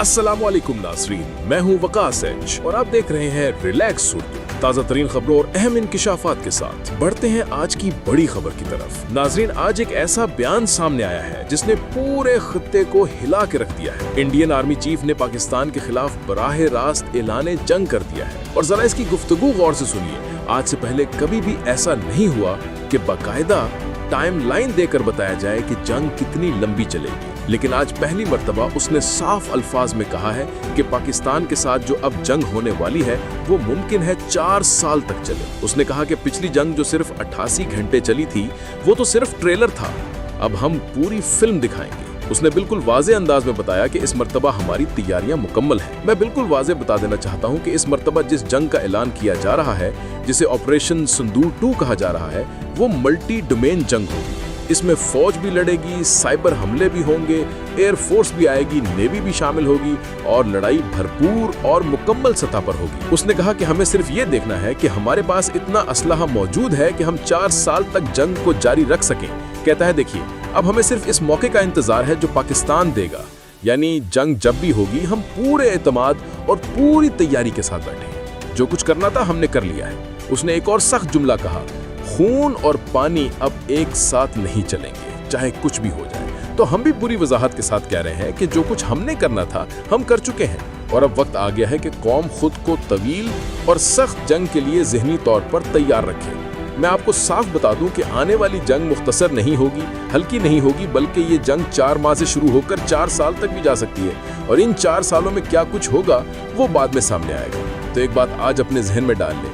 अस्सलामुअलैकुम नाज़रीन, मैं हूँ वकास एच और आप देख रहे हैं रिलैक्स उर्दू। ताज़ा तरीन खबरों और अहम इंकिशाफात के साथ बढ़ते हैं आज की बड़ी खबर की तरफ। नाज़रीन, आज एक ऐसा बयान सामने आया है जिसने पूरे खित्ते को हिला के रख दिया है। इंडियन आर्मी चीफ ने पाकिस्तान के खिलाफ बराह रास्त ऐलान जंग कर दिया है और जरा इसकी गुफ्तगू गौर से सुनिए। आज से पहले कभी भी ऐसा नहीं हुआ कि बाकायदा टाइम लाइन देकर बताया जाए कि जंग कितनी लंबी चलेगी, लेकिन आज पहली मर्तबा उसने साफ अल्फाज में कहा है कि पाकिस्तान के साथ जो अब जंग होने वाली है वो मुमकिन है 4 साल तक चले। उसने कहा कि पिछली जंग जो सिर्फ 88 घंटे चली थी वो तो सिर्फ ट्रेलर था, अब हम पूरी फिल्म दिखाएंगे। उसने बिल्कुल वाज़े अंदाज में बताया कि इस मर्तबा हमारी तैयारियां मुकम्मल हैं। मैं बिल्कुल वाज़े बता देना चाहता हूं कि इस मर्तबा जिस जंग का ऐलान किया जा रहा है, जिसे ऑपरेशन सिंदूर 2 कहा जा रहा है, वो मल्टी डोमेन जंग होगी। इसमें फौज भी लड़ेगी, साइबर हमले भी होंगे, एयर फोर्स भी आएगी, नेवी भी शामिल होगी और लड़ाई भरपूर और मुकम्मल सतह पर होगी। उसने कहा कि हमें सिर्फ ये देखना है कि हमारे पास इतना असलहा मौजूद है कि हम 4 साल तक जंग को जारी रख सकें। कहता है, देखिए, अब हमें सिर्फ इस मौके का इंतजार है जो पाकिस्तान देगा, यानी जंग जब भी होगी हम पूरे एतमाद और पूरी तैयारी के साथ बैठे। जो कुछ करना था हमने कर लिया है। उसने एक और सख्त जुमला कहा, खून और पानी अब एक साथ नहीं चलेंगे, चाहे कुछ भी हो जाए। तो हम भी पूरी वजाहत के साथ कह रहे हैं कि जो कुछ हमने करना था हम कर चुके हैं और अब वक्त आ गया है कि कौम खुद को तवील और सख्त जंग के लिए ज़हनी तौर पर तैयार रखे। मैं आपको साफ बता दूं कि आने वाली जंग मुख्तसर नहीं होगी, हल्की नहीं होगी, बल्कि ये जंग 4 माह से शुरू होकर 4 साल तक भी जा सकती है और इन 4 सालों में क्या कुछ होगा वो बाद में सामने आएगा। तो एक बात आज अपने जहन में डाल लें,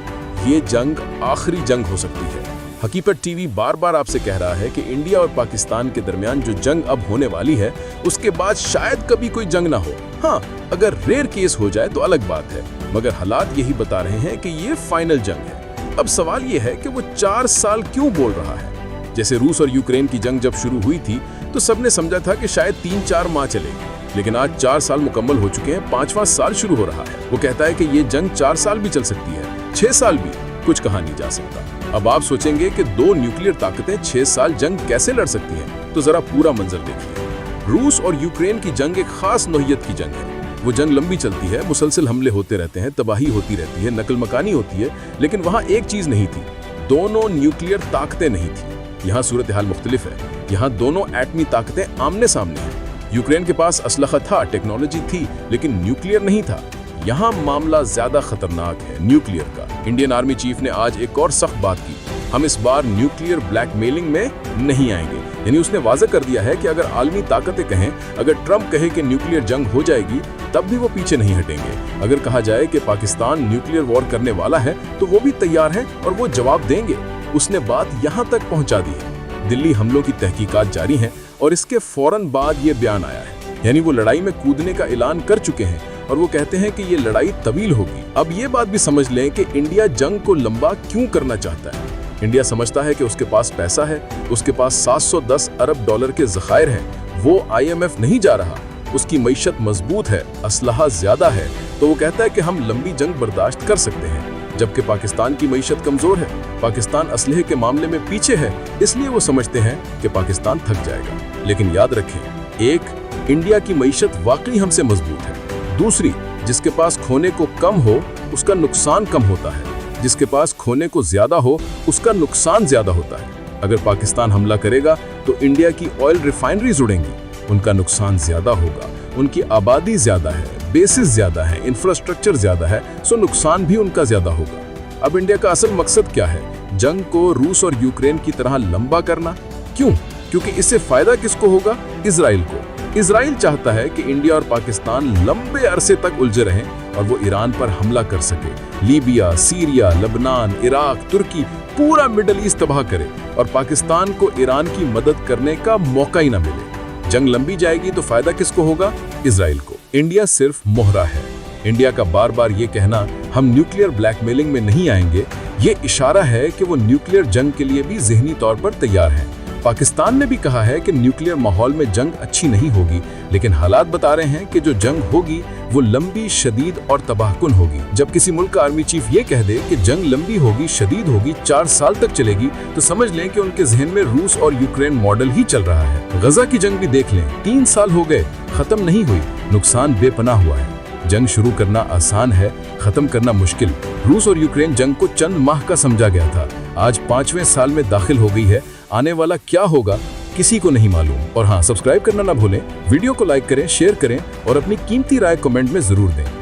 ये जंग आखिरी जंग हो सकती है। हकीकत टीवी बार बार आपसे कह रहा है कि इंडिया और पाकिस्तान के दरमियान जो जंग अब होने वाली है उसके बाद शायद कभी कोई जंग ना हो। हाँ, अगर रेयर केस हो जाए तो अलग बात है, मगर हालात यही बता रहे हैं कि ये फाइनल जंग है। अब सवाल ये है कि वो 4 साल क्यों बोल रहा है। जैसे रूस और यूक्रेन की जंग जब शुरू हुई थी तो सबने समझा था कि शायद 3-4 माह चलेगी, लेकिन आज 4 साल मुकम्मल हो चुके हैं, 5वां साल शुरू हो रहा है। वो कहता है कि ये जंग 4 साल भी चल सकती है, 6 साल भी, कुछ कहा नहीं जा सकता। अब आप सोचेंगे कि 2 न्यूक्लियर ताकतें 6 साल जंग कैसे लड़ सकती हैं, तो जरा पूरा मंजर देखिए। रूस और यूक्रेन की जंग एक खास नौइयत की जंग है। वो जंग लंबी चलती है, मुसलसल हमले होते रहते हैं, तबाही होती रहती है, नकल मकानी होती है, लेकिन वहाँ एक चीज़ नहीं थी, दोनों न्यूक्लियर ताकतें नहीं थी। यहाँ सूरत हाल मुख्तलिफ है, यहाँ दोनों एटमी ताकतें आमने सामने हैं। यूक्रेन के पास असलहा था, टेक्नोलॉजी थी, लेकिन न्यूक्लियर नहीं था। यहाँ मामला ज्यादा खतरनाक है, न्यूक्लियर का। इंडियन आर्मी चीफ ने आज एक और सख्त बात की, हम इस बार न्यूक्लियर ब्लैकमेलिंग में नहीं आएंगे। यानी उसने वाज़ा कर दिया है कि अगर आलमी ताकतें कहें, अगर ट्रंप कहे कि न्यूक्लियर जंग हो जाएगी, तब भी वो पीछे नहीं हटेंगे। अगर कहा जाए कि पाकिस्तान न्यूक्लियर वॉर करने वाला है तो वो भी तैयार है और वो जवाब देंगे। उसने बात यहाँ तक पहुँचा दी है। दिल्ली हमलों की तहकीकात जारी हैं और इसके फौरन बाद ये बयान आया है, यानी वो लड़ाई में कूदने का ऐलान कर चुके हैं और वो कहते हैं कि ये लड़ाई तवील होगी। अब ये बात भी समझ लें कि इंडिया जंग को लंबा क्यों करना चाहता है। इंडिया समझता है कि उसके पास पैसा है, उसके पास 710 अरब डॉलर के ज़खायर हैं, वो IMF नहीं जा रहा, उसकी मईशत मजबूत है, असलहा ज्यादा है, तो वो कहता है कि हम लंबी जंग बर्दाश्त कर सकते हैं। जबकि पाकिस्तान की मईशत कमजोर है, पाकिस्तान असलहे के मामले में पीछे है, इसलिए वो समझते हैं कि पाकिस्तान थक जाएगा। लेकिन याद रखें, एक, इंडिया की मईशत वाकई हमसे मजबूत है। दूसरी, जिसके पास खोने को कम हो उसका नुकसान कम होता है, जिसके पास खोने को ज्यादा हो उसका नुकसान ज्यादा होता है। अगर पाकिस्तान हमला करेगा तो इंडिया की ऑयल रिफाइनरीज उड़ेंगी, उनका नुकसान ज्यादा होगा। उनकी आबादी ज्यादा है, बेसिस ज्यादा है, इंफ्रास्ट्रक्चर ज्यादा है, सो नुकसान भी उनका ज्यादा होगा। अब इंडिया का असल मकसद क्या है? जंग को रूस और यूक्रेन की तरह लंबा करना। क्यों? क्योंकि इससे फायदा किसको होगा? इजराइल को। इजराइल चाहता है कि इंडिया और पाकिस्तान लंबे अरसे तक उलझे रहें और वो ईरान पर हमला कर सके। लीबिया, सीरिया, लबनान, इराक, तुर्की, पूरा मिडल ईस्ट तबाह करे और पाकिस्तान को ईरान की मदद करने का मौका ही ना मिले। जंग लंबी जाएगी तो फायदा किसको होगा? इजराइल को। इंडिया सिर्फ मोहरा है। इंडिया का बार बार ये कहना हम न्यूक्लियर ब्लैकमेलिंग में नहीं आएंगे, ये इशारा है कि वो न्यूक्लियर जंग के लिए भी ज़हनी तौर पर तैयार है। पाकिस्तान ने भी कहा है कि न्यूक्लियर माहौल में जंग अच्छी नहीं होगी, लेकिन हालात बता रहे हैं कि जो जंग होगी वो लंबी, शदीद और तबाहकुन होगी। जब किसी मुल्क का आर्मी चीफ ये कह दे कि जंग लंबी होगी, शदीद होगी, 4 साल तक चलेगी, तो समझ लें कि उनके जहन में रूस और यूक्रेन मॉडल ही चल रहा है। गजा की जंग भी देख लें, 3 साल हो गए, खत्म नहीं हुई, नुकसान बेपनाह हुआ है। जंग शुरू करना आसान है, खत्म करना मुश्किल। रूस और यूक्रेन जंग को चंद माह का समझा गया था, आज 5वें साल में दाखिल हो गई है। आने वाला क्या होगा किसी को नहीं मालूम। और हाँ, सब्सक्राइब करना ना भूलें, वीडियो को लाइक करें, शेयर करें और अपनी कीमती राय कमेंट में जरूर दें।